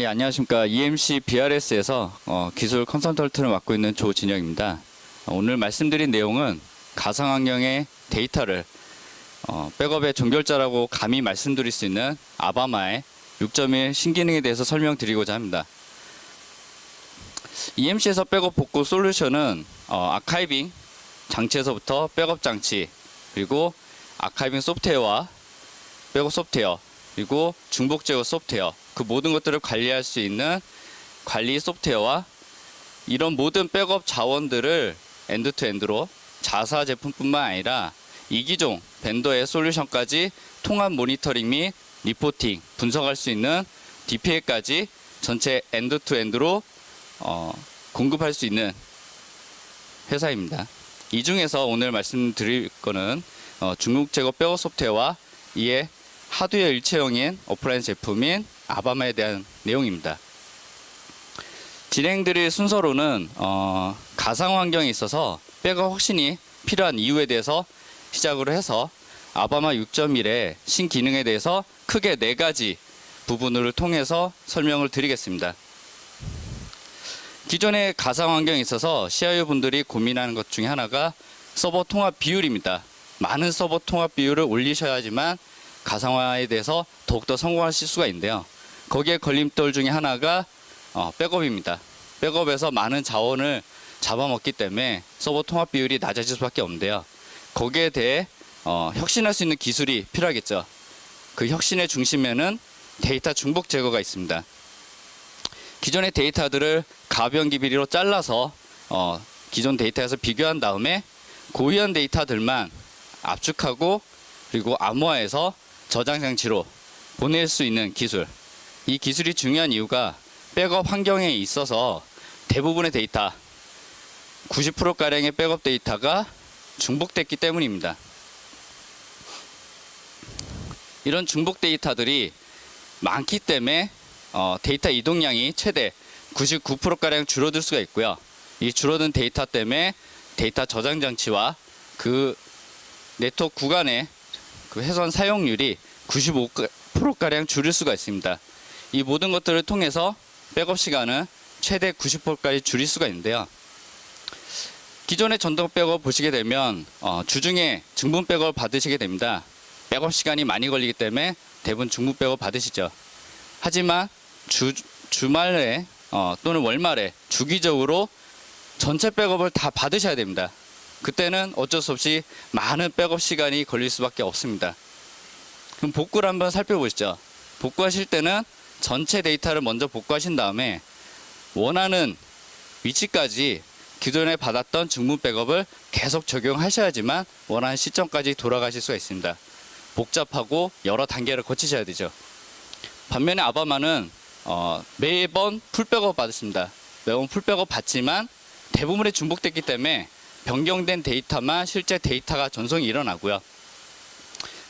예, 안녕하십니까. EMC BRS에서 기술 컨설턴트를 맡고 있는 조진영입니다. 오늘 말씀드린 내용은 가상환경의 데이터를 백업의 종결자라고 감히 말씀드릴 수 있는 아바마의 6.1 신기능에 대해서 설명드리고자 합니다. EMC에서 백업 복구 솔루션은 아카이빙 장치에서부터 백업 장치, 그리고 아카이빙 소프트웨어와 백업 소프트웨어, 그리고 중복 제거 소프트웨어, 그 모든 것들을 관리할 수 있는 관리 소프트웨어와 이런 모든 백업 자원들을 엔드투엔드로 자사 제품뿐만 아니라 이기종 벤더의 솔루션까지 통합 모니터링 및 리포팅, 분석할 수 있는 DPA까지 전체 엔드투엔드로 공급할 수 있는 회사입니다. 이 중에서 오늘 말씀드릴 거는 중복 제거 백업 소프트웨어와 이에 하드웨어 일체형인 오프라인 제품인 아바마에 대한 내용입니다. 진행드릴 순서로는 가상 환경에 있어서 백업 혁신이 필요한 이유에 대해서 시작으로 해서 아바마 6.1의 신기능에 대해서 크게 4가지 부분을 통해서 설명을 드리겠습니다. 기존의 가상 환경에 있어서 CIO 분들이 고민하는 것 중에 하나가 서버 통합 비율입니다. 많은 서버 통합 비율을 올리셔야지만 가상화에 대해서 더욱더 성공하실 수가 있는데요. 거기에 걸림돌 중에 하나가 백업입니다. 백업에서 많은 자원을 잡아먹기 때문에 서버 통합 비율이 낮아질 수밖에 없는데요. 거기에 대해 혁신할 수 있는 기술이 필요하겠죠. 그 혁신의 중심에는 데이터 중복 제거가 있습니다. 기존의 데이터들을 가변기 비리로 잘라서 기존 데이터에서 비교한 다음에 고유한 데이터들만 압축하고 그리고 암호화해서 저장 장치로 보낼 수 있는 기술. 이 기술이 중요한 이유가 백업 환경에 있어서 대부분의 데이터, 90%가량의 백업 데이터가 중복됐기 때문입니다. 이런 중복 데이터들이 많기 때문에 데이터 이동량이 최대 99%가량 줄어들 수가 있고요. 이 줄어든 데이터 때문에 데이터 저장 장치와 그 네트워크 구간의 그 회선 사용률이 95%가량 줄일 수가 있습니다. 이 모든 것들을 통해서 백업 시간은 최대 90%까지 줄일 수가 있는데요. 기존의 전동 백업 보시게 되면 주중에 중분 백업을 받으시게 됩니다. 백업 시간이 많이 걸리기 때문에 대부분 중분 백업 받으시죠. 하지만 주말에 또는 월말에 주기적으로 전체 백업을 다 받으셔야 됩니다. 그때는 어쩔 수 없이 많은 백업 시간이 걸릴 수밖에 없습니다. 그럼 복구를 한번 살펴보시죠. 복구하실 때는 전체 데이터를 먼저 복구하신 다음에 원하는 위치까지 기존에 받았던 중분 백업을 계속 적용하셔야지만 원하는 시점까지 돌아가실 수가 있습니다. 복잡하고 여러 단계를 거치셔야 되죠. 반면에 아바마는 매번 풀백업 받으십니다. 매번 풀백업 받지만 대부분의 중복됐기 때문에 변경된 데이터만 실제 데이터가 전송이 일어나고요.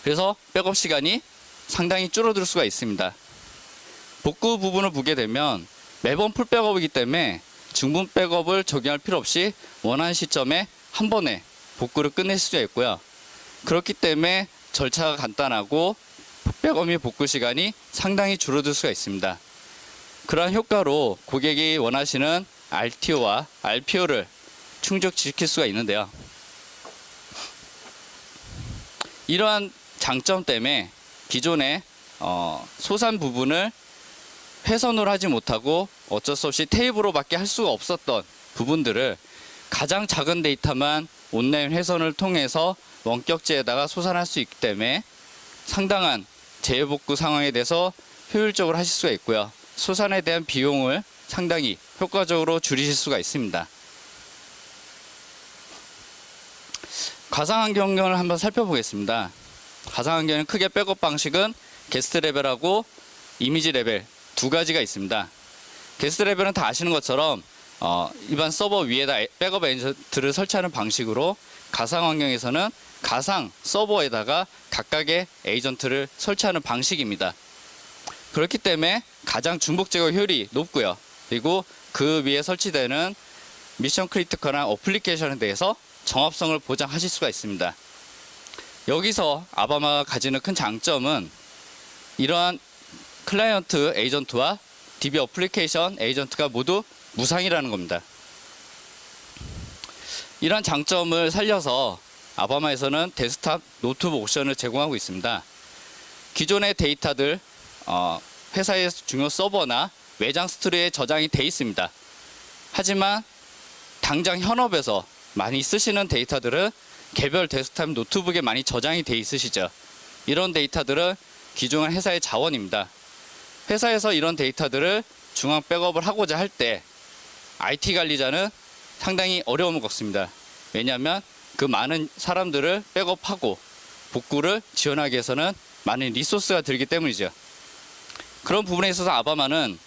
그래서 백업 시간이 상당히 줄어들 수가 있습니다. 복구 부분을 보게 되면 매번 풀백업이기 때문에 중분 백업을 적용할 필요 없이 원하는 시점에 한 번에 복구를 끝낼 수가 있고요. 그렇기 때문에 절차가 간단하고 백업 및 복구 시간이 상당히 줄어들 수가 있습니다. 그러한 효과로 고객이 원하시는 RTO와 RPO를 충족시킬 수가 있는데요. 이러한 장점 때문에 기존의 소산 부분을 훼손을 하지 못하고 어쩔 수 없이 테이프로밖에 할 수가 없었던 부분들을 가장 작은 데이터만 온라인 회선을 통해서 원격지에다가 소산할 수 있기 때문에 상당한 재복구 상황에 대해서 효율적으로 하실 수가 있고요. 소산에 대한 비용을 상당히 효과적으로 줄이실 수가 있습니다. 가상환경을 한번 살펴보겠습니다. 가상환경은 크게 백업 방식은 게스트 레벨하고 이미지 레벨 두 가지가 있습니다. 게스트 레벨은 다 아시는 것처럼 일반 서버 위에다 백업 에이전트를 설치하는 방식으로 가상환경에서는 가상 서버에다가 각각의 에이전트를 설치하는 방식입니다. 그렇기 때문에 가장 중복 제거 효율이 높고요. 그리고 그 위에 설치되는 미션 크리티컬한 어플리케이션에 대해서 정합성을 보장하실 수가 있습니다. 여기서 아바마가 가지는 큰 장점은 이러한 클라이언트 에이전트와 DB 어플리케이션 에이전트가 모두 무상이라는 겁니다. 이런 장점을 살려서 아바마에서는 데스크탑 노트북 옵션을 제공하고 있습니다. 기존의 데이터들 회사의 중요 서버나 외장 스토리에 저장이 돼 있습니다. 하지만 당장 현업에서 많이 쓰시는 데이터들은 개별 데스크탑 노트북에 많이 저장이 돼 있으시죠. 이런 데이터들은 기존 회사의 자원입니다. 회사에서 이런 데이터들을 중앙 백업을 하고자 할 때 IT 관리자는 상당히 어려움을 겪습니다. 왜냐하면 그 많은 사람들을 백업하고 복구를 지원하기 위해서는 많은 리소스가 들기 때문이죠. 그런 부분에 있어서 아바마는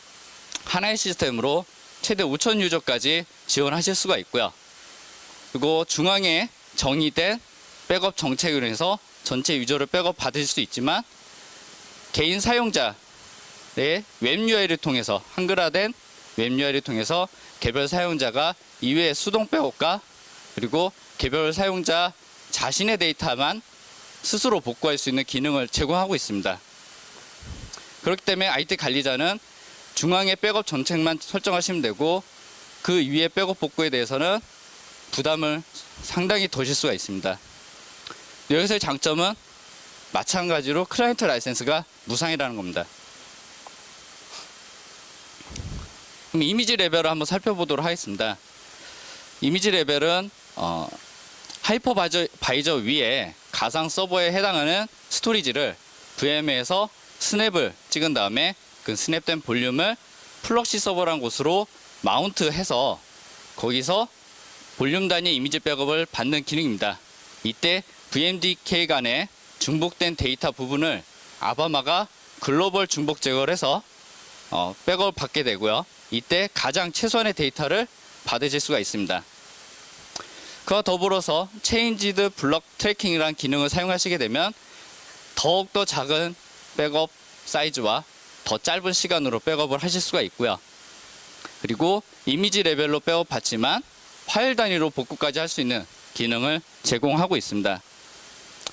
하나의 시스템으로 최대 5,000 유저까지 지원하실 수가 있고요. 그리고 중앙에 정의된 백업 정책으로 해서 전체 유저를 백업 받으실 수 있지만 개인 사용자의 웹 UI를 통해서 한글화된 웹 UI를 통해서 개별 사용자가 이외의 수동 백업과 그리고 개별 사용자 자신의 데이터만 스스로 복구할 수 있는 기능을 제공하고 있습니다. 그렇기 때문에 IT 관리자는 중앙의 백업 정책만 설정하시면 되고 그 위에 백업 복구에 대해서는 부담을 상당히 더실 수가 있습니다. 여기서의 장점은 마찬가지로 클라이언트 라이센스가 무상이라는 겁니다. 그럼 이미지 레벨을 한번 살펴보도록 하겠습니다. 이미지 레벨은 하이퍼바이저 위에 가상 서버에 해당하는 스토리지를 VM에서 스냅을 찍은 다음에 그 스냅된 볼륨을 플럭시 서버라는 곳으로 마운트해서 거기서 볼륨 단위 이미지 백업을 받는 기능입니다. 이때 VMDK 간의 중복된 데이터 부분을 아바마가 글로벌 중복 제거를 해서 백업을 받게 되고요. 이때 가장 최소한의 데이터를 받으실 수가 있습니다. 그와 더불어서 체인지드 블럭 트래킹이라는 기능을 사용하시게 되면 더욱더 작은 백업 사이즈와 더 짧은 시간으로 백업을 하실 수가 있고요. 그리고 이미지 레벨로 백업 받지만 파일 단위로 복구까지 할 수 있는 기능을 제공하고 있습니다.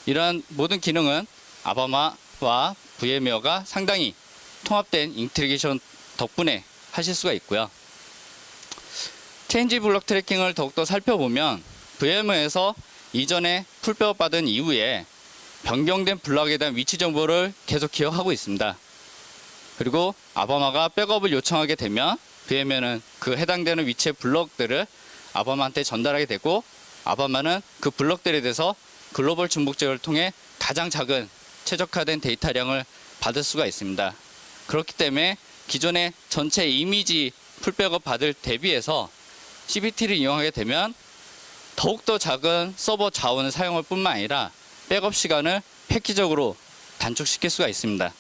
이러한 모든 기능은 아바마와 VM웨어가 상당히 통합된 인테그레이션 덕분에 하실 수가 있고요. 체인지 블럭 트래킹을 더욱더 살펴보면 VM웨어에서 이전에 풀백업 받은 이후에 변경된 블럭에 대한 위치 정보를 계속 기억하고 있습니다. 그리고 아바마가 백업을 요청하게 되면 VM웨어는 그 해당되는 위치의 블럭들을 아바마한테 전달하게 되고 아바마는 그 블럭들에 대해서 글로벌 중복 제거를 통해 가장 작은 최적화된 데이터량을 받을 수가 있습니다. 그렇기 때문에 기존의 전체 이미지 풀백업 받을 대비해서 CBT를 이용하게 되면 더욱더 작은 서버 자원을 사용할 뿐만 아니라 백업 시간을 획기적으로 단축시킬 수가 있습니다.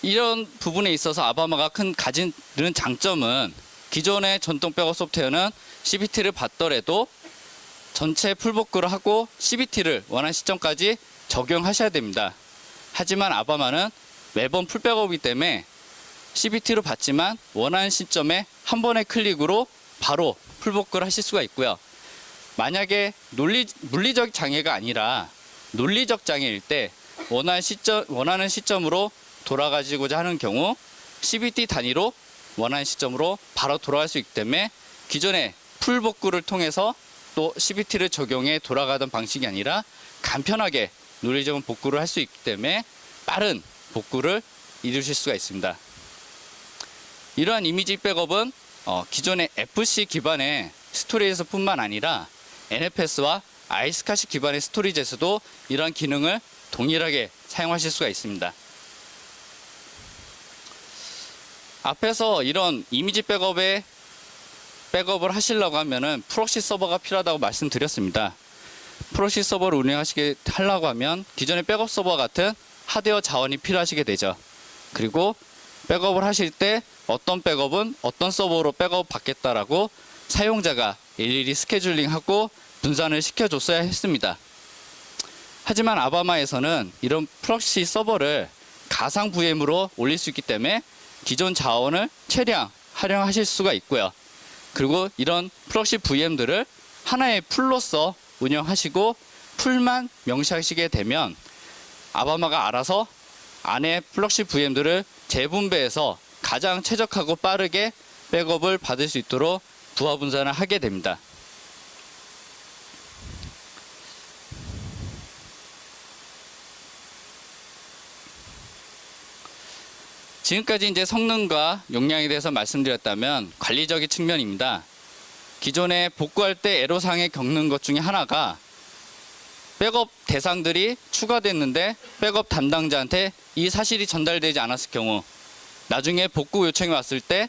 이런 부분에 있어서 아바마가 가지는 장점은 기존의 전통 백업 소프트웨어는 CBT를 받더라도 전체 풀복구를 하고 CBT를 원하는 시점까지 적용하셔야 됩니다. 하지만 아바마는 매번 풀백업이기 때문에 CBT로 받지만 원하는 시점에 한 번의 클릭으로 바로 풀복구를 하실 수가 있고요. 만약에 물리적 장애가 아니라 논리적 장애일 때 원하는 시점으로 돌아가시고자 하는 경우 CBT 단위로 원하는 시점으로 바로 돌아갈 수 있기 때문에 기존의 풀복구를 통해서 또 CBT를 적용해 돌아가던 방식이 아니라 간편하게 논리적인 복구를 할 수 있기 때문에 빠른 복구를 이루실 수가 있습니다. 이러한 이미지 백업은 기존의 FC 기반의 스토리지에서 뿐만 아니라 NFS와 아이스카시 기반의 스토리지에서도 이러한 기능을 동일하게 사용하실 수가 있습니다. 앞에서 이런 이미지 백업을 하시려고 하면은 프록시 서버가 필요하다고 말씀드렸습니다. 프록시 서버를 하려고 하면 기존의 백업 서버 같은 하드웨어 자원이 필요하시게 되죠. 그리고 백업을 하실 때 어떤 백업은 어떤 서버로 백업 받겠다라고 사용자가 일일이 스케줄링하고 분산을 시켜줬어야 했습니다. 하지만 아바마에서는 이런 프록시 서버를 가상 VM으로 올릴 수 있기 때문에 기존 자원을 최대한 활용하실 수가 있고요. 그리고 이런 프록시 VM들을 하나의 풀로서 운영하시고 풀만 명시하시게 되면 아바마가 알아서 안에 플럭시 VM들을 재분배해서 가장 최적화고 빠르게 백업을 받을 수 있도록 부하 분산을 하게 됩니다. 지금까지 이제 성능과 용량에 대해서 말씀드렸다면 관리적인 측면입니다. 기존에 복구할 때 애로사항에 겪는 것 중에 하나가 백업 대상들이 추가됐는데 백업 담당자한테 이 사실이 전달되지 않았을 경우, 나중에 복구 요청이 왔을 때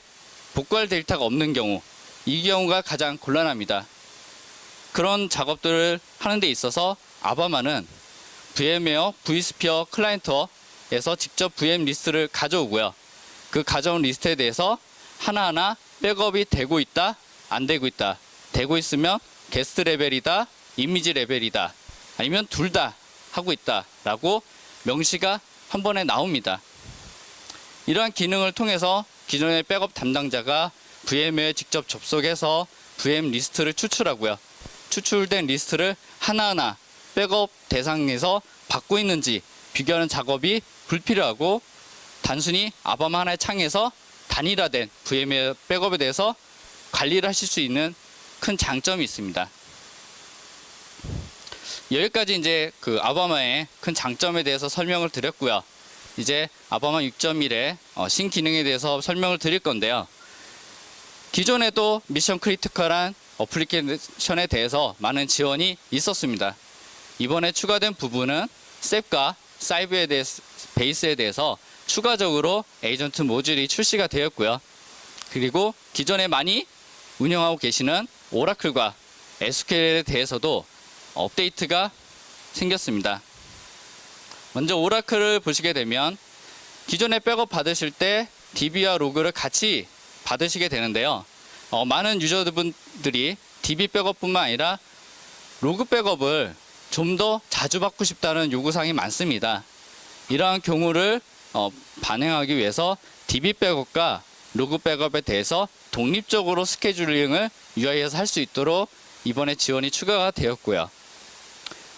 복구할 데이터가 없는 경우, 이 경우가 가장 곤란합니다. 그런 작업들을 하는 데 있어서 아바마는 VM웨어 vSphere 클라이언트에서 직접 VM 리스트를 가져오고요. 그 가져온 리스트에 대해서 하나하나 백업이 되고 있다, 안 되고 있다, 되고 있으면 게스트 레벨이다, 이미지 레벨이다, 아니면 둘 다 하고 있다 라고 명시가 한 번에 나옵니다. 이러한 기능을 통해서 기존의 백업 담당자가 VM웨어에 직접 접속해서 VM 리스트를 추출하고요. 추출된 리스트를 하나하나 백업 대상에서 받고 있는지 비교하는 작업이 불필요하고, 단순히 아바마 하나의 창에서 단일화된 VM웨어 백업에 대해서 관리를 하실 수 있는 큰 장점이 있습니다. 여기까지 이제 그 아바마의 큰 장점에 대해서 설명을 드렸고요. 이제 아바마 6.1의 신기능에 대해서 설명을 드릴 건데요. 기존에도 미션 크리티컬한 어플리케이션에 대해서 많은 지원이 있었습니다. 이번에 추가된 부분은 셉과 사이브에 대해서, 베이스에 대해서 추가적으로 에이전트 모듈이 출시가 되었고요. 그리고 기존에 많이 운영하고 계시는 오라클과 SQL에 대해서도 업데이트가 생겼습니다. 먼저 오라클을 보시게 되면 기존에 백업 받으실 때 DB와 로그를 같이 받으시게 되는데요. 많은 유저분들이 DB 백업뿐만 아니라 로그 백업을 좀 더 자주 받고 싶다는 요구사항이 많습니다. 이러한 경우를 반영하기 위해서 DB 백업과 로그 백업에 대해서 독립적으로 스케줄링을 UI에서 할 수 있도록 이번에 지원이 추가가 되었고요.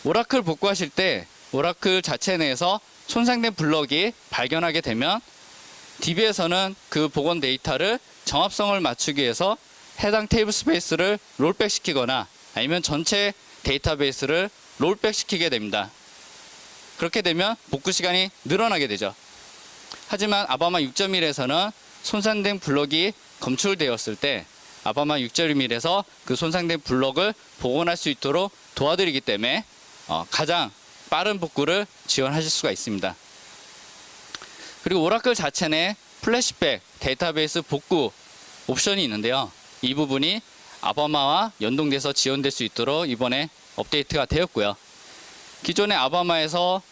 오라클 복구하실 때 오라클 자체 내에서 손상된 블럭이 발견하게 되면 DB에서는 그 복원 데이터를 정합성을 맞추기 위해서 해당 테이블 스페이스를 롤백 시키거나 아니면 전체 데이터베이스를 롤백 시키게 됩니다. 그렇게 되면 복구 시간이 늘어나게 되죠. 하지만 아바마 6.1에서는 손상된 블럭이 검출되었을 때 아바마 6.1에서 그 손상된 블럭을 복원할 수 있도록 도와드리기 때문에 가장 빠른 복구를 지원하실 수가 있습니다. 그리고 오라클 자체 내 플래시백 데이터베이스 복구 옵션이 있는데요. 이 부분이 아바마와 연동돼서 지원될 수 있도록 이번에 업데이트가 되었고요. 기존의 아바마에서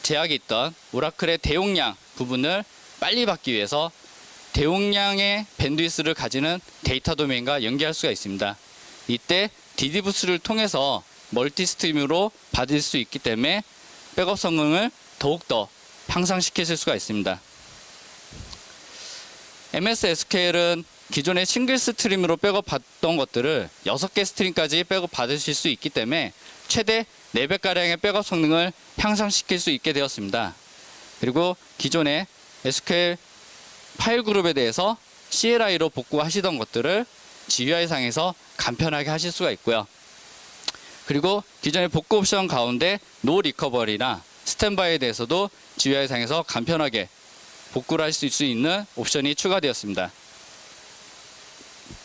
제약이 있던 오라클의 대용량 부분을 빨리 받기 위해서 대용량의 밴드위스를 가지는 데이터 도메인과 연계할 수가 있습니다. 이때 DD부스를 통해서 멀티스트림으로 받을 수 있기 때문에 백업 성능을 더욱더 향상시킬 수가 있습니다. MS SQL은 기존의 싱글 스트림으로 백업 받던 것들을 6개 스트림까지 백업 받으실 수 있기 때문에 최대 4배가량의 백업 성능을 향상시킬 수 있게 되었습니다. 그리고 기존의 SQL 파일 그룹에 대해서 CLI로 복구하시던 것들을 GUI상에서 간편하게 하실 수가 있고요. 그리고 기존의 복구 옵션 가운데 노 리커버리나 스탠바이에 대해서도 GUI상에서 간편하게 복구를 할 수 있는 옵션이 추가되었습니다.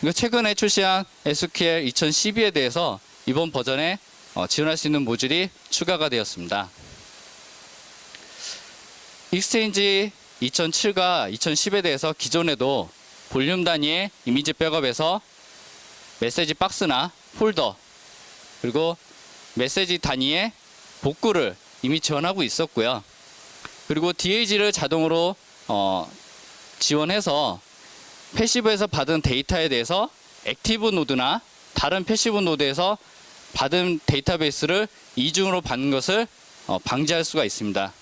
그리고 최근에 출시한 SQL 2012에 대해서 이번 버전에 지원할 수 있는 모듈이 추가가 되었습니다. 익스체인지 2007과 2010에 대해서 기존에도 볼륨 단위의 이미지 백업에서 메시지 박스나 폴더 그리고 메시지 단위의 복구를 이미 지원하고 있었고요. 그리고 DAG를 자동으로 지원해서 패시브에서 받은 데이터에 대해서 액티브 노드나 다른 패시브 노드에서 받은 데이터베이스를 이중으로 받는 것을 방지할 수가 있습니다.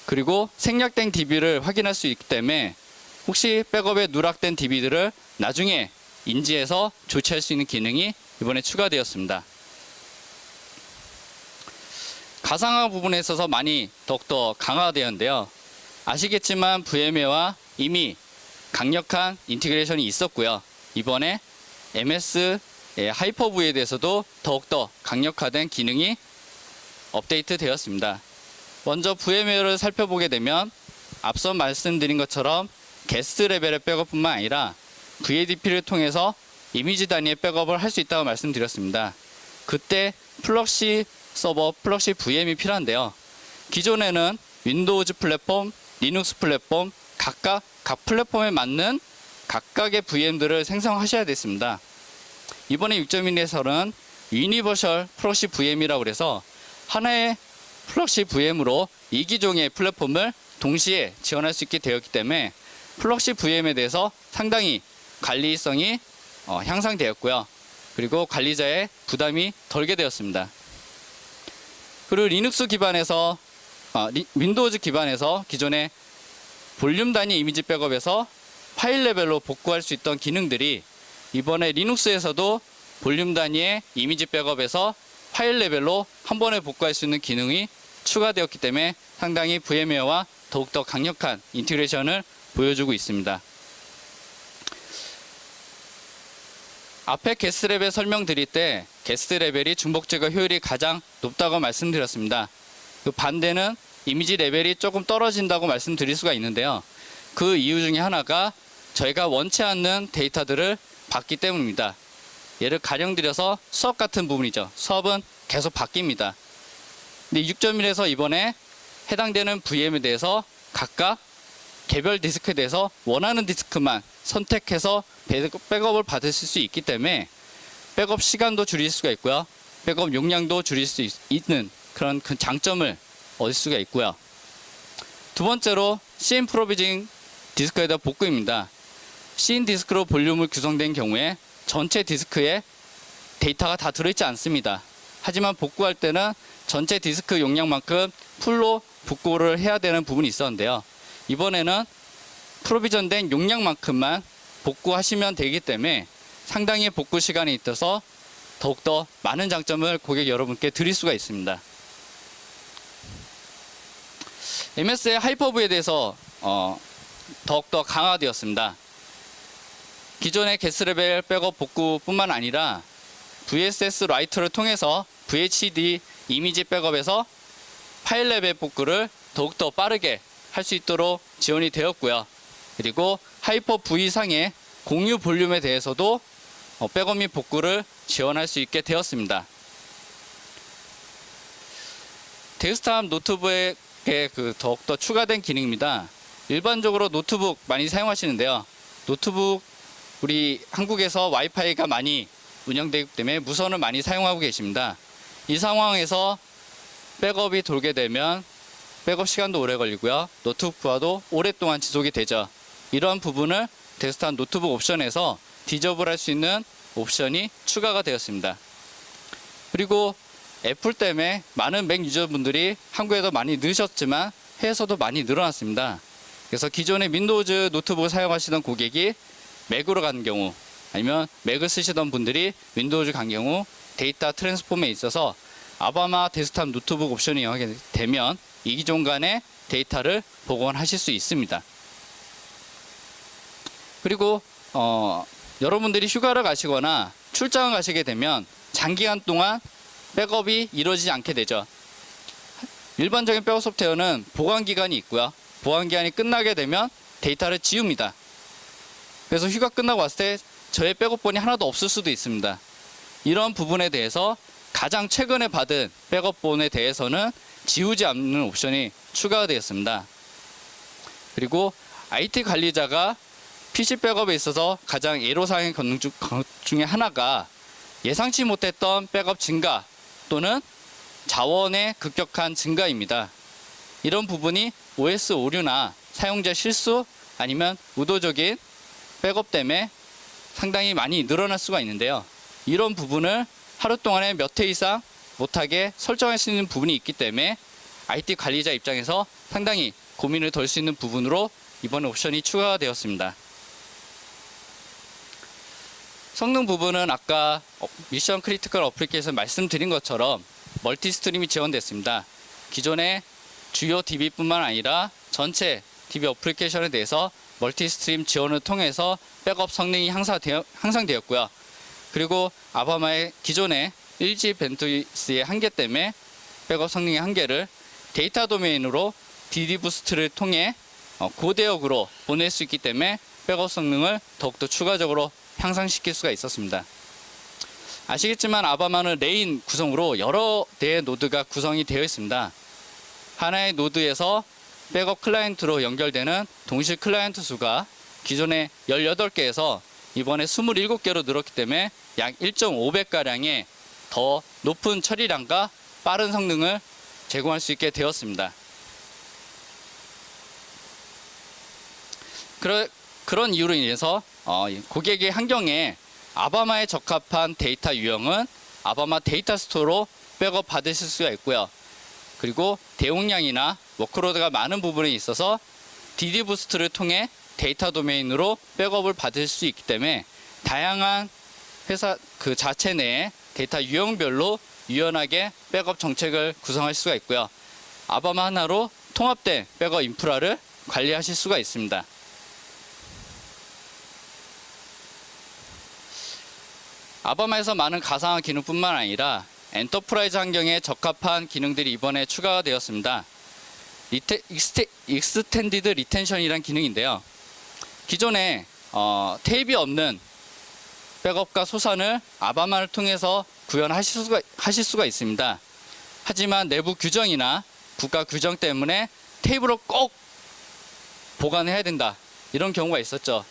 그리고 생략된 DB를 확인할 수 있기 때문에 혹시 백업에 누락된 DB들을 나중에 인지해서 조치할 수 있는 기능이 이번에 추가되었습니다. 가상화 부분에 있어서 많이 더욱더 강화되었는데요. 아시겠지만 VMware와 이미 강력한 인티그레이션이 있었고요. 이번에 MS 하이퍼V에 대해서도 더욱더 강력화된 기능이 업데이트 되었습니다. 먼저 VMware를 살펴보게 되면 앞서 말씀드린 것처럼 게스트 레벨의 백업뿐만 아니라 VADP를 통해서 이미지 단위의 백업을 할 수 있다고 말씀드렸습니다. 그때 플럭시 서버, 플럭시 VM이 필요한데요. 기존에는 윈도우즈 플랫폼, 리눅스 플랫폼, 각각 각 플랫폼에 맞는 각각의 VM들을 생성하셔야 됐습니다. 이번에 6.1에서는 유니버셜 프록시 VM이라고 해서 하나의 프록시 VM으로 이기종의 플랫폼을 동시에 지원할 수 있게 되었기 때문에 프록시 VM에 대해서 상당히 관리성이 향상되었고요. 그리고 관리자의 부담이 덜게 되었습니다. 그리고 리눅스 기반에서 윈도우즈 기반에서 기존의 볼륨 단위 이미지 백업에서 파일 레벨로 복구할 수 있던 기능들이 이번에 리눅스에서도 볼륨 단위의 이미지 백업에서 파일 레벨로 한 번에 복구할 수 있는 기능이 추가되었기 때문에 상당히 VMware와 더욱더 강력한 인티그레이션을 보여주고 있습니다. 앞에 게스트 레벨 설명드릴 때 게스트 레벨이 중복 제거 효율이 가장 높다고 말씀드렸습니다. 그 반대는 이미지 레벨이 조금 떨어진다고 말씀드릴 수가 있는데요. 그 이유 중에 하나가 저희가 원치 않는 데이터들을 받기 때문입니다. 예를 가령 들여서 수업 같은 부분이죠. 수업은 계속 바뀝니다. 근데 6.1에서 이번에 해당되는 VM에 대해서 각각 개별 디스크에 대해서 원하는 디스크만 선택해서 백업을 받으실 수 있기 때문에 백업 시간도 줄일 수가 있고요. 백업 용량도 줄일 수 있는 그런 장점을 얻을 수가 있고요. 두 번째로 CN 프로비징 디스크에다 복구입니다. CN 디스크로 볼륨을 구성된 경우에 전체 디스크에 데이터가 다 들어있지 않습니다. 하지만 복구할 때는 전체 디스크 용량만큼 풀로 복구를 해야 되는 부분이 있었는데요. 이번에는 프로비전된 용량만큼만 복구하시면 되기 때문에 상당히 복구 시간이 있어서 더욱더 많은 장점을 고객 여러분께 드릴 수가 있습니다. MS의 하이퍼V에 대해서 더욱더 강화되었습니다. 기존의 게스 레벨 백업 복구뿐만 아니라 VSS 라이터를 통해서 VHD 이미지 백업에서 파일 레벨 복구를 더욱더 빠르게 할 수 있도록 지원이 되었고요. 그리고 하이퍼V 이상의 공유 볼륨에 대해서도 백업 및 복구를 지원할 수 있게 되었습니다. 데스크탑 노트북에 더욱더 추가된 기능입니다. 일반적으로 노트북 많이 사용하시는데요. 노트북 우리 한국에서 와이파이가 많이 운영되기 때문에 무선을 많이 사용하고 계십니다. 이 상황에서 백업이 돌게 되면 백업 시간도 오래 걸리고요. 노트북 부하도 오랫동안 지속이 되죠. 이러한 부분을 데스크탑 노트북 옵션에서 디저블할 수 있는 옵션이 추가가 되었습니다. 그리고 애플 때문에 많은 맥 유저분들이 한국에도 많이 늘으셨지만 해외에서도 많이 늘어났습니다. 그래서 기존의 윈도우즈 노트북을 사용하시던 고객이 맥으로 가는 경우 아니면 맥을 쓰시던 분들이 윈도우즈 간 경우 데이터 트랜스폼에 있어서 아바마 데스크탑 노트북 옵션이 이용하게 되면 이기종 간의 데이터를 복원하실 수 있습니다. 그리고 여러분들이 휴가를 가시거나 출장을 가시게 되면 장기간 동안 백업이 이루어지지 않게 되죠. 일반적인 백업 소프트웨어는 보관기간이 있고요. 보관기간이 끝나게 되면 데이터를 지웁니다. 그래서 휴가 끝나고 왔을 때 저의 백업본이 하나도 없을 수도 있습니다. 이런 부분에 대해서 가장 최근에 받은 백업본에 대해서는 지우지 않는 옵션이 추가가 되었습니다. 그리고 IT 관리자가 PC 백업에 있어서 가장 애로사항의 권능 중에 하나가 예상치 못했던 백업 증가 또는 자원의 급격한 증가입니다. 이런 부분이 OS 오류나 사용자 실수 아니면 의도적인 백업 때문에 상당히 많이 늘어날 수가 있는데요. 이런 부분을 하루 동안에 몇 회 이상 못하게 설정할 수 있는 부분이 있기 때문에 IT 관리자 입장에서 상당히 고민을 덜 수 있는 부분으로 이번 옵션이 추가가 되었습니다. 성능 부분은 아까 미션 크리티컬 어플리케이션 말씀드린 것처럼 멀티 스트림이 지원됐습니다. 기존의 주요 DB뿐만 아니라 전체 DB 어플리케이션에 대해서 멀티스트림 지원을 통해서 백업 성능이 향상되었고요. 그리고 아바마의 기존의 1G 밴드위스의 한계 때문에 백업 성능의 한계를 데이터 도메인으로 DD 부스트를 통해 고대역으로 보낼 수 있기 때문에 백업 성능을 더욱더 추가적으로 향상시킬 수가 있었습니다. 아시겠지만 아바마는 레인 구성으로 여러 대의 노드가 구성이 되어 있습니다. 하나의 노드에서 백업 클라이언트로 연결되는 동시 클라이언트 수가 기존의 18개에서 이번에 27개로 늘었기 때문에 약 1.5배가량의 더 높은 처리량과 빠른 성능을 제공할 수 있게 되었습니다. 그런 이유로 인해서 고객의 환경에 아바마에 적합한 데이터 유형은 아바마 데이터 스토어로 백업 받으실 수가 있고요. 그리고 대용량이나 워크로드가 많은 부분에 있어서 DD 부스트를 통해 데이터 도메인으로 백업을 받을 수 있기 때문에 다양한 회사 그 자체 내에 데이터 유형별로 유연하게 백업 정책을 구성할 수가 있고요. 아바마 하나로 통합된 백업 인프라를 관리하실 수가 있습니다. 아바마에서 많은 가상화 기능뿐만 아니라 엔터프라이즈 환경에 적합한 기능들이 이번에 추가가 되었습니다. 익스텐디드 리텐션이라는 기능인데요. 기존에 테이프가 없는 백업과 소산을 아바마를 통해서 구현하실 수가 있습니다. 하지만 내부 규정이나 국가 규정 때문에 테이프로 꼭 보관해야 된다. 이런 경우가 있었죠.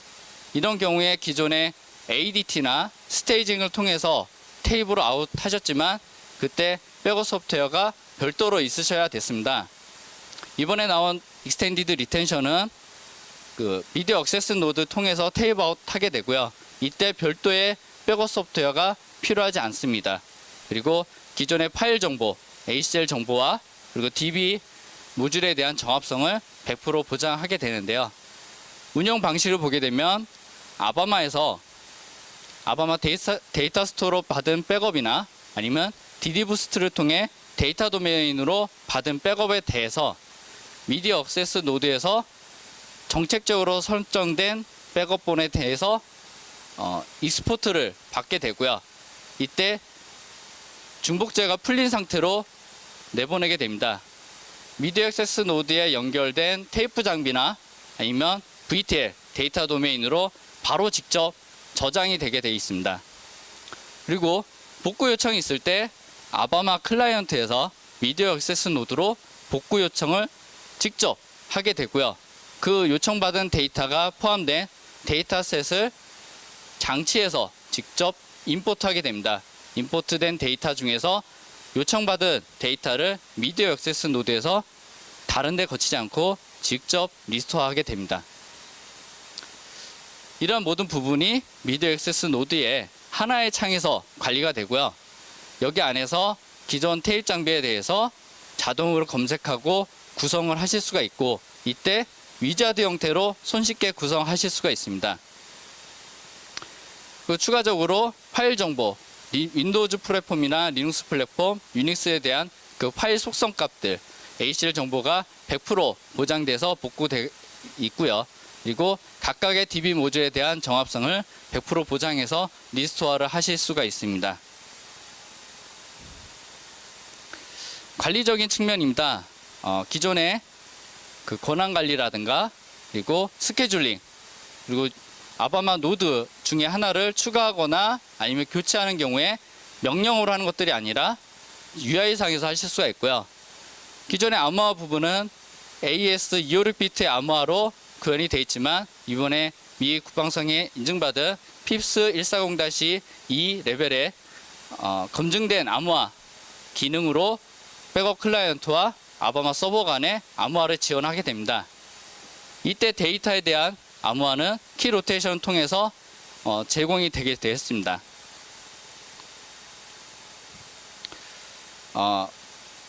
이런 경우에 기존의 ADT나 스테이징을 통해서 테이프로 아웃하셨지만 그때 백업 소프트웨어가 별도로 있으셔야 됐습니다. 이번에 나온 익스텐디드 리텐션은 그 미디어 액세스 노드 통해서 테이프 아웃 하게 되고요. 이때 별도의 백업 소프트웨어가 필요하지 않습니다. 그리고 기존의 파일 정보, ACL 정보와 그리고 DB 모듈에 대한 정합성을 100% 보장하게 되는데요. 운영 방식을 보게 되면 아바마에서 아바마 데이터 스토어로 받은 백업이나 아니면 DD 부스트를 통해 데이터 도메인으로 받은 백업에 대해서 미디어 액세스 노드에서 정책적으로 설정된 백업본에 대해서 익스포트를 받게 되고요. 이때 중복제가 풀린 상태로 내보내게 됩니다. 미디어 액세스 노드에 연결된 테이프 장비나 아니면 VTL 데이터 도메인으로 바로 직접 저장이 되게 되어 있습니다. 그리고 복구 요청이 있을 때 아바마 클라이언트에서 미디어 액세스 노드로 복구 요청을 직접 하게 되고요. 그 요청받은 데이터가 포함된 데이터셋을 장치에서 직접 임포트하게 됩니다. 임포트된 데이터 중에서 요청받은 데이터를 미디어 액세스 노드에서 다른 데 거치지 않고 직접 리스토어하게 됩니다. 이러한 모든 부분이 미디어 액세스 노드의 하나의 창에서 관리가 되고요. 여기 안에서 기존 테이프 장비에 대해서 자동으로 검색하고 구성을 하실 수가 있고 이때 위자드 형태로 손쉽게 구성하실 수가 있습니다. 그 추가적으로 파일 정보, 윈도우즈 플랫폼이나 리눅스 플랫폼, 유닉스에 대한 그 파일 속성 값들, ACL 정보가 100% 보장돼서 복구되어 있고요. 그리고 각각의 DB 모듈에 대한 정합성을 100% 보장해서 리스토어를 하실 수가 있습니다. 관리적인 측면입니다. 기존의 그 권한 관리라든가 그리고 스케줄링 그리고 아바마 노드 중에 하나를 추가하거나 아니면 교체하는 경우에 명령으로 하는 것들이 아니라 UI상에서 하실 수가 있고요. 기존의 암호화 부분은 AES 256비트의 암호화로 구현이 되어 있지만 이번에 미 국방성에 인증받은 PIPS 140-2 레벨의 검증된 암호화 기능으로 백업 클라이언트와 아바마 서버 간의 암호화를 지원하게 됩니다. 이때 데이터에 대한 암호화는 키 로테이션을 통해서 제공이 되게 되었습니다.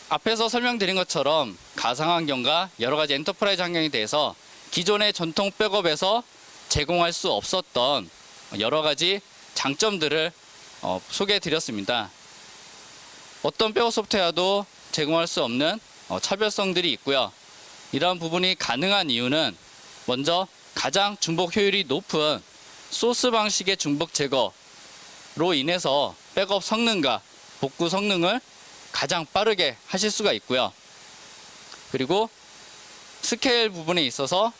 앞에서 설명드린 것처럼 가상 환경과 여러 가지 엔터프라이즈 환경에 대해서 기존의 전통 백업에서 제공할 수 없었던 여러 가지 장점들을 소개해 드렸습니다. 어떤 백업 소프트웨어도 제공할 수 없는 차별성들이 있고요. 이러한 부분이 가능한 이유는 먼저 가장 중복 효율이 높은 소스 방식의 중복 제거로 인해서 백업 성능과 복구 성능을 가장 빠르게 하실 수가 있고요. 그리고 스케일 부분에 있어서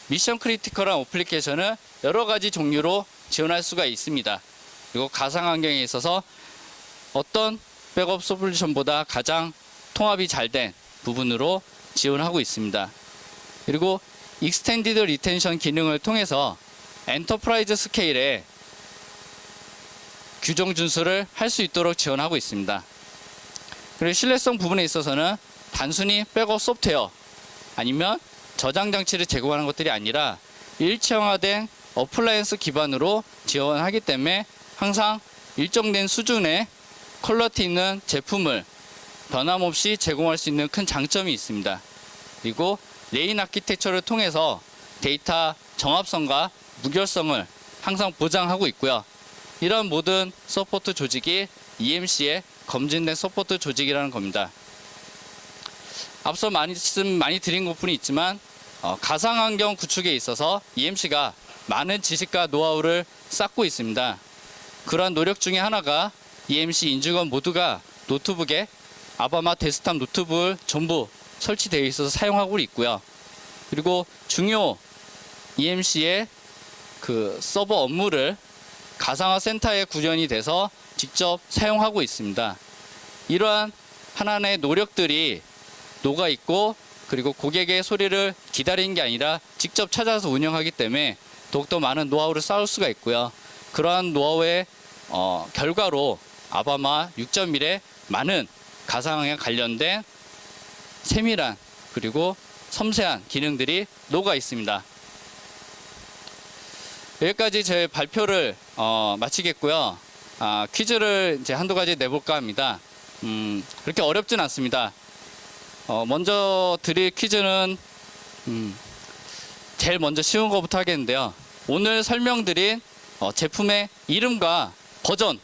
미션 크리티컬한 어플리케이션을 여러 가지 종류로 지원할 수가 있습니다. 그리고 가상 환경에 있어서 어떤 백업 솔루션보다 가장 통합이 잘 된 부분으로 지원하고 있습니다. 그리고 익스텐디드 리텐션 기능을 통해서 엔터프라이즈 스케일에 규정 준수를 할 수 있도록 지원하고 있습니다. 그리고 신뢰성 부분에 있어서는 단순히 백업 소프트웨어 아니면 저장 장치를 제공하는 것들이 아니라 일체화된 어플라이언스 기반으로 지원하기 때문에 항상 일정된 수준의 퀄리티 있는 제품을 변함없이 제공할 수 있는 큰 장점이 있습니다. 그리고 레인 아키텍처를 통해서 데이터 정합성과 무결성을 항상 보장하고 있고요. 이런 모든 서포트 조직이 EMC의 검증된 서포트 조직이라는 겁니다. 앞서 말씀 많이 드린 부분이 있지만 가상환경 구축에 있어서 EMC가 많은 지식과 노하우를 쌓고 있습니다. 그러한 노력 중에 하나가 EMC 인증원 모두가 노트북에 아바마 데스크탑 노트북을 전부 설치되어 있어서 사용하고 있고요. 그리고 중요 EMC의 그 서버 업무를 가상화 센터에 구현이 돼서 직접 사용하고 있습니다. 이러한 하나의 노력들이 녹아 있고 그리고 고객의 소리를 기다리는 게 아니라 직접 찾아서 운영하기 때문에 더욱더 많은 노하우를 쌓을 수가 있고요. 그러한 노하우의 결과로 아바마 6.1에 많은 가상화에 관련된 세밀한 그리고 섬세한 기능들이 녹아 있습니다. 여기까지 제 발표를 마치겠고요. 퀴즈를 이제 한두 가지 내볼까 합니다. 그렇게 어렵진 않습니다. 먼저 드릴 퀴즈는 제일 먼저 쉬운 것부터 하겠는데요. 오늘 설명드린 제품의 이름과 버전.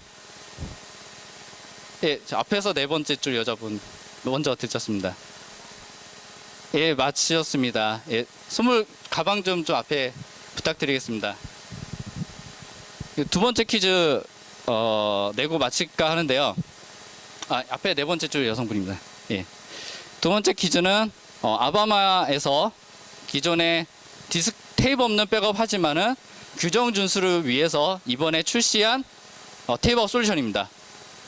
예, 앞에서 네 번째 줄 여자분 먼저 드렸습니다. 예, 맞히셨습니다. 예, 선물 가방 좀 앞에 부탁드리겠습니다. 두 번째 퀴즈 내고 마칠까 하는데요. 앞에 네 번째 줄 여성분입니다. 예. 두 번째 퀴즈는 아바마에서 기존에 디스크 테이프 없는 백업 하지만은 규정 준수를 위해서 이번에 출시한 테이프업 솔루션입니다.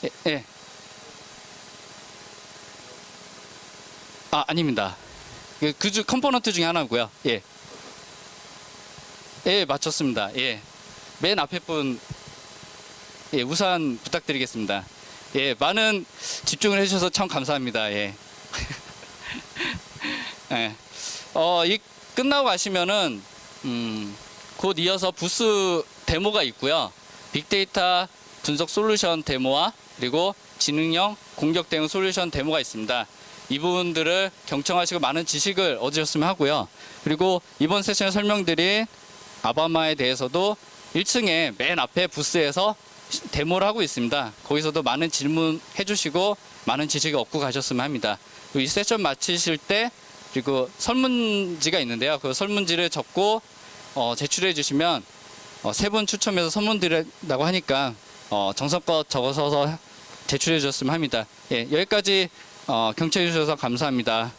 예, 예. 아닙니다. 그 컴포넌트 중에 하나고요. 예. 예, 맞췄습니다. 예. 맨 앞에 분, 예, 우산 부탁드리겠습니다. 예, 많은 집중을 해주셔서 참 감사합니다. 예. 예. 이 끝나고 가시면은, 곧 이어서 부스 데모가 있고요. 빅데이터 분석 솔루션 데모와 그리고 지능형 공격 대응 솔루션 데모가 있습니다. 이 부분들을 경청하시고 많은 지식을 얻으셨으면 하고요. 그리고 이번 세션에 설명드린 아바마에 대해서도 1층에 맨 앞에 부스에서 데모를 하고 있습니다. 거기서도 많은 질문해 주시고 많은 지식을 얻고 가셨으면 합니다. 그리고 이 세션 마치실 때 그리고 설문지가 있는데요. 그 설문지를 적고 제출해 주시면 세 분 추첨해서 선물 드린다고 하니까 정성껏 적어서 제출해 주셨으면 합니다. 예, 여기까지 경청해 주셔서 감사합니다.